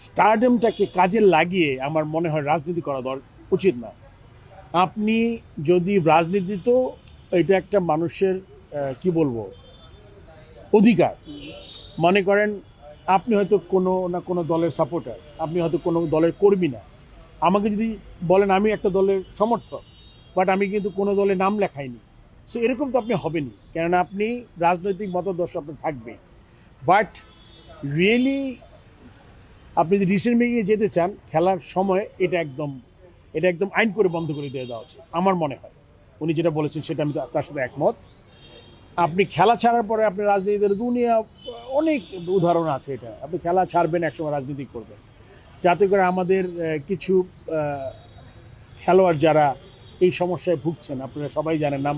স্টারডমটাকে কাজে লাগিয়ে আমার মনে হয় রাজনীতি করা উচিত না। আপনি যদি রাজনীতি, তো এটা একটা মানুষের কি বলবো অধিকার। মনে করেন আপনি হয়তো কোনো না কোনো দলের সাপোর্টার, আপনি হয়তো কোনো দলের কর্মী না। আমাকে যদি বলেন আমি একটা দলের সমর্থক, বাট আমি কিন্তু কোনো দলে নাম লেখাইনি, সো এরকম তো আপনি হবেনই, কেননা আপনি রাজনৈতিক মতাদর্শ আপনার থাকবে। বাট রিয়েলি আপনি যদি ডিসিশন মেকিংয়ে যেতে চান খেলার সময়, এটা একদম আইন করে বন্ধ করে দিয়ে দেওয়া উচিত আমার মনে হয়। উনি যেটা বলেছেন সেটা আমি তার সাথে একমত। আপনি খেলা ছাড়ার পরে আপনি রাজনীতির দুনিয়া অনেক উদাহরণ আছে। এটা আপনি খেলা ছাড়বেন, একসময় রাজনীতি করবেন, যাতে করে আমাদের কিছু খেলোয়াড় যারা এই সমস্যায় ভুগছেন, আপনারা সবাই জানেন, নাম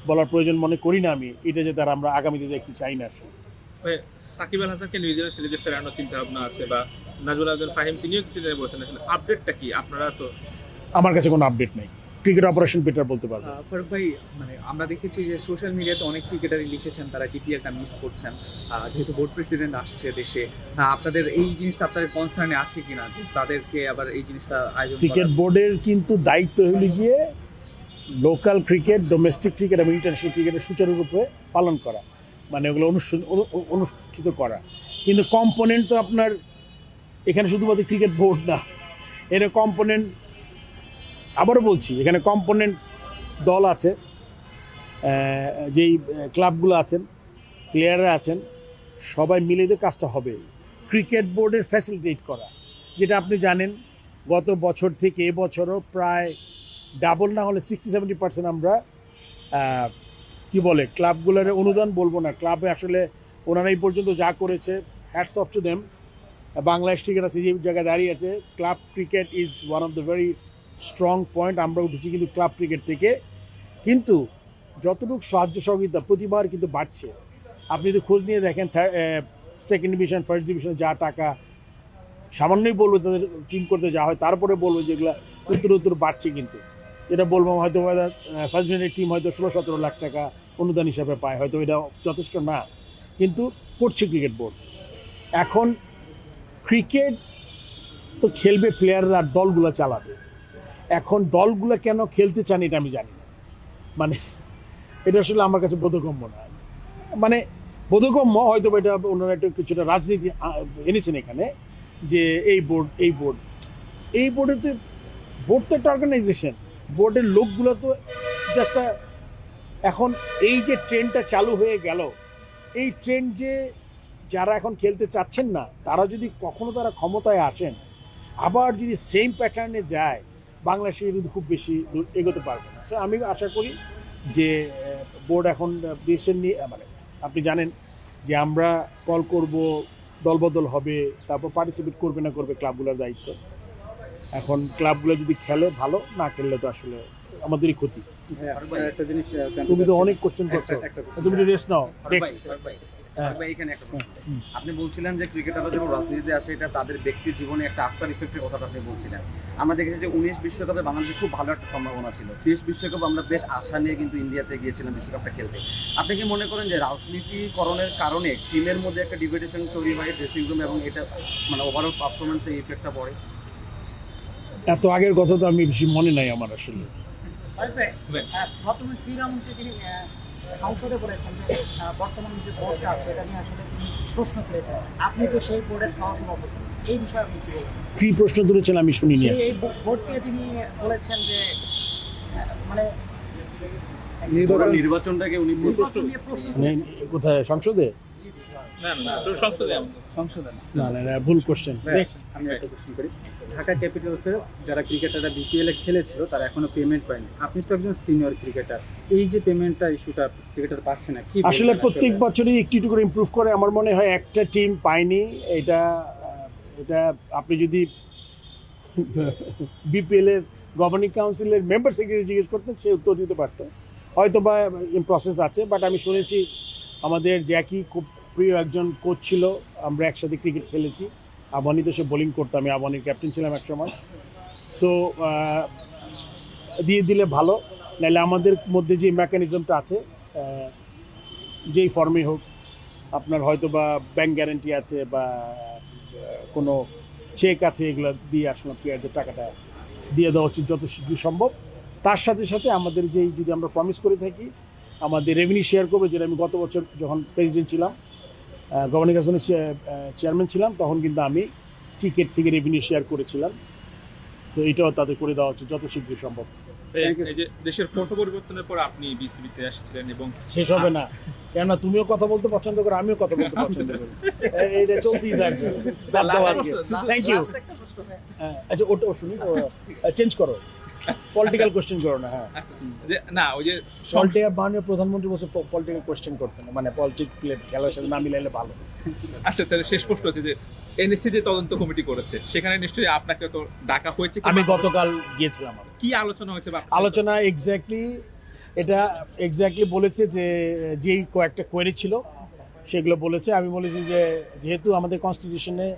বলার প্রয়োজন মনে করি না আমি, এটা যে তারা আমরা আগামীতে দেখতে চাই না। সাকিব আল হাসানকে নিউজিল্যান্ড সিরিজে ফেরানোর চিন্তা ভাবনা আছে, বা নাজমুল আবদুল ফাহিম তিনিও কিছু বলেছেন, আসলে আপডেটটা কি? আপনারা তো, আমার কাছে কোনো আপডেট নেই, ক্রিকেট অপারেশন পিটার বলতে পারবো। ফারুক ভাই, মানে আমরা দেখেছি যে সোশ্যাল মিডিয়াতে অনেক ক্রিকেটারই লিখেছেন তারা ডিপিএলটা মিস করছেন, যেহেতু বোর্ড প্রেসিডেন্ট আসছে দেশে। আপনাদের এই জিনিসটা আপনাদের কনসার্নে আছে কিনা, যে তাদেরকে আবার এই জিনিসটা আয়োজন? ক্রিকেট বোর্ডের কিন্তু দায়িত্ব হলো গিয়ে লোকাল ক্রিকেট, ডোমেস্টিক ক্রিকেট এবং ইন্টারন্যাশনাল ক্রিকেটের সুচারুরূপে পালন করা, মানে ওগুলো অনুষ্ঠিত করা। কিন্তু কম্পোনেন্ট তো আপনার এখানে শুধুমাত্র ক্রিকেট বোর্ড না, এর কম্পোনেন্ট, আবারও বলছি, এখানে কম্পোনেন্ট দল আছে, যেই ক্লাবগুলো আছেন, প্লেয়াররা আছেন, সবাই মিলে তো কাজটা হবে। ক্রিকেট বোর্ডের ফ্যাসিলিটেট করা, যেটা আপনি জানেন গত বছর থেকে এবছরও প্রায় ডাবল না হলে 60-70% আমরা কি বলে ক্লাবগুলোর অনুদান বলবো না, ক্লাবে আসলে ওনারাই পর্যন্ত যা করেছে, hats off to them. Bangladesh cricket আছে যে জায়গায় দাঁড়িয়ে আছে, club cricket is one of the very strong point. আমরা উঠেছি কিন্তু ক্লাব ক্রিকেট থেকে, কিন্তু যতটুকু সাহায্য সহযোগিতা প্রতিবার কিন্তু বাড়ছে। আপনি যদি খোঁজ নিয়ে দেখেন, সেকেন্ড ডিভিশন, ফার্স্ট ডিভিশনে যা টাকা সামান্যই বলবো তাদের টিম করতে যা হয়, তারপরে বলবো যেগুলো উত্তর বাড়ছে। কিন্তু এটা বলবো হয়তো ফার্স্ট ডিভিশনের টিম হয়তো 16-17 লাখ টাকা অনুদান হিসাবে পায়, হয়তো এটা যথেষ্ট না, কিন্তু করছে ক্রিকেট বোর্ড। এখন ক্রিকেট তো খেলবে প্লেয়াররা, আর দলগুলো চালাবে। এখন দলগুলো কেন খেলতে চান এটা আমি জানি না, মানে এটা আসলে আমার কাছে বোধগম্য না। মানে বোধগম্য হয়তো এটা ওনারা একটু কিছুটা রাজনীতি এনেছেন এখানে, যে এই বোর্ডের তো একটা অর্গানাইজেশন, বোর্ডের লোকগুলো তো জাস্ট এখন এই যে ট্রেন্ডটা চালু হয়ে গেল, এই ট্রেন্ড যে যারা এখন খেলতে চাচ্ছেন না, তারা যদি কখনো তারা ক্ষমতায় আসেন, আবার যদি সেম প্যাটার্নে যায়, বাংলাদেশে কিন্তু খুব বেশি এগোতে পারবে না। সো আমি আশা করি যে বোর্ড এখন ডিসিশন নিয়ে, মানে আপনি জানেন যে আমরা কল করব, দলবদল হবে, তারপর পার্টিসিপেট করবে না করবে ক্লাবগুলোর দায়িত্ব। এখন ক্লাবগুলো যদি খেলে ভালো, না খেললে তো আসলে আমাদেরই ক্ষতি। একটা জিনিস, তুমি তো অনেক কোশ্চেন করছো, তুমি তো রেস্ট নাও। নেক্সট এখানে একটা প্রশ্ন। আপনি বলছিলেন যে ক্রিকেটাররা যখন রাজনীতিতে আসে এটা তাদের ব্যক্তি জীবনে একটা আফটার ইফেক্টের কথাটা আপনি বলছিলেন। আমরা দেখেছি যে 19 বিশ্বকাপে বাংলাদেশের খুব ভালো একটা সম্ভাবনা ছিল। 20 বিশ্বকাপ আমরা বেশ আশা নিয়ে কিন্তু ইন্ডিয়াতে গিয়েছিলাম বিশ্বকাপটা খেলতে। আপনি কি মনে করেন যে রাজনীতিকরণের কারণে টিমের মধ্যে একটা ডিভিডেশন তৈরি হয় ড্রেসিং রুম, এবং এটা মানে ওভারঅল পারফরমেন্সে এই ইফেক্টটা পড়ে? এত আগের কথা তো আমি বেশি মনে নাই আমার আসলে। বর্তমান ক্রীড়ামন্ত্রী তিনি সংসদে বলেছেন যে বর্তমান যে বোর্ডটা আছে এটা নিয়ে আসলে তিনি প্রশ্ন তুলেছেন। আপনি তো সেই বোর্ডের সহসভাপতি, এই বিষয়ে আপনি কি বলবেন? কি প্রশ্ন তুলেছেন আমি শুনিনি। এই বোর্ডকে তিনি বলেছেন যে মানে নির্বাচনটাকে উনি নির্বাচন নিয়ে প্রশ্ন তুলেছেন। কোথায়? সংসদে? সংশোধন। না, ভুল কোশ্চেন। নেক্সট আমি একটা কোশ্চেন করি। ঢাকা ক্যাপিটালসের যারা ক্রিকেটাররা বিপিএল এ খেলেছিল তারা এখনো পেমেন্ট পায়নি। আপনি তো একজন সিনিয়র ক্রিকেটার, এই যে পেমেন্টটা ইস্যুটা ক্রিকেটার পাচ্ছে না, কি আসলে প্রত্যেক বছরই একটু করে ইমপ্রুভ করে। আমার মনে হয় একটা টিম পায়নি, এটা আপনি যদি বিপিএল এর গভর্নিং কাউন্সিলের মেম্বার সেক্রেটারি জিজ্ঞেস করতেন, সে উত্তর দিতে পারত। হয়তো বা ইন প্রসেস আছে, বাট আমি শুনেছি আমাদের জ্যাকি খুব প্রিয় একজন কোচ ছিল, আমরা একসাথে ক্রিকেট খেলেছি। আবানি তো সে বোলিং করতো, আমি আবানির ক্যাপ্টেন ছিলাম এক সময়। সো দিয়ে দিলে ভালো, নাহলে আমাদের মধ্যে যে মেকানিজমটা আছে, যেই ফর্মে হোক, আপনার হয়তো বা ব্যাংক গ্যারেন্টি আছে বা কোনো চেক আছে, এগুলো দিয়ে আসলে প্লেয়ারদের টাকাটা দিয়ে দেওয়া উচিত যত শীঘ্রই সম্ভব। তার সাথে সাথে আমাদের যেই যদি আমরা প্রমিস করে থাকি আমাদের রেভিনিউ শেয়ার করবে, যেটা আমি গত বছর যখন প্রেসিডেন্ট ছিলাম, গভর্নিং কাউন্সিলের চেয়ারম্যান ছিলাম, তখন কিন্তু আমি টিকিট থেকে রেভিনিউ শেয়ার করেছিলাম। তো এটাও তাদের করে দেওয়া উচিত যত শীঘ্রই সম্ভব। এই যে দেশের পট পরিবর্তনের পর আপনি বিসিবিতে এসেছিলেন এবং শেষ হবে না, কেননা তুমিও কথা বলতে পছন্দ করো, আমিও কথা বলতে পছন্দ করি, এইটা চলতেই থাকবে। বাদ দাও আজকে, থ্যাংক ইউ। Last একটা প্রশ্ন ভাই। আচ্ছা ওটা শুনি, চেঞ্জ করো, পলিটিক্যাল কোয়েশ্চেন করো না। হ্যাঁ, আচ্ছা, যে না ওই যে পলিটিক্যাল মাননীয় প্রধানমন্ত্রী বলছে পলিটিক্যাল কোয়েশ্চেন করতে না, মানে পলিটিক্স খেলার সাথে না মিলাইলে ভালো। আচ্ছা তাহলে শেষ প্রশ্ন হচ্ছে যে এনএসসি যে তদন্ত কমিটি করেছে সেখানে নিশ্চয়ই আপনাকে তো ডাকা হয়েছে আমি কিংবা গতকাল গিয়েছিলাম, কি আলোচনা হয়েছে বা আলোচনা এক্স্যাক্টলি বলেছে যে যেই কয়েকটা কোয়েরি ছিল সেগুলো বলেছে। আমি বলেছি যে যেহেতু আমাদের কনস্টিটিউশনে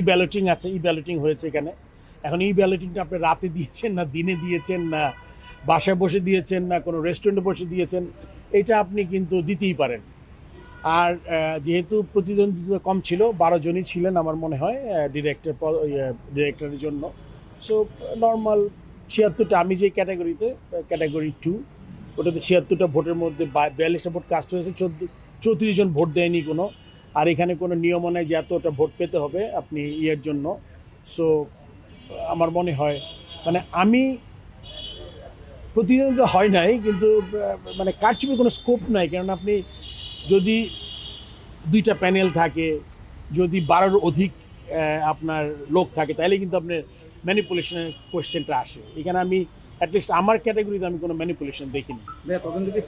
ব্যালটিং আছে, ব্যালটিং হয়েছে এখানে, এখন ব্যালটিংটা আপনি রাতে দিয়েছেন না দিনে দিয়েছেন না বাসায় বসে দিয়েছেন না কোনো রেস্টুরেন্টে বসে দিয়েছেন, এটা আপনি কিন্তু দিতেই পারেন। আর যেহেতু প্রতিদ্বন্দ্বিতা কম ছিল, 12 জনই ছিলেন আমার মনে হয় ডিরেক্টরের জন্য, সো নর্মাল 76টা, আমি যে ক্যাটাগরি 2 ওটাতে 76টা ভোটের মধ্যে 42টা ভোট কাস্ট হয়েছে, 34 জন ভোট দেয়নি কোনো। আর এখানে কোনো নিয়ম নেই যে এতটা ভোট পেতে হবে আপনি জন্য। সো আমার মনে হয় মানে আমি প্রতিদ্বন্দ্বিতা হয় নাই, কিন্তু মানে কারচুপির কোনো স্কোপ নাই, কারণ আপনি যদি 2টা প্যানেল থাকে, যদি 12-র অধিক আপনার লোক থাকে, তাহলে কিন্তু আপনার ম্যানিপুলেশনের কোয়েশ্চেনটা আসে। এখানে আমি অ্যাটলিস্ট আমার ক্যাটাগরিতে আমি কোনো ম্যানিপুলেশন দেখিনি। তখন যদি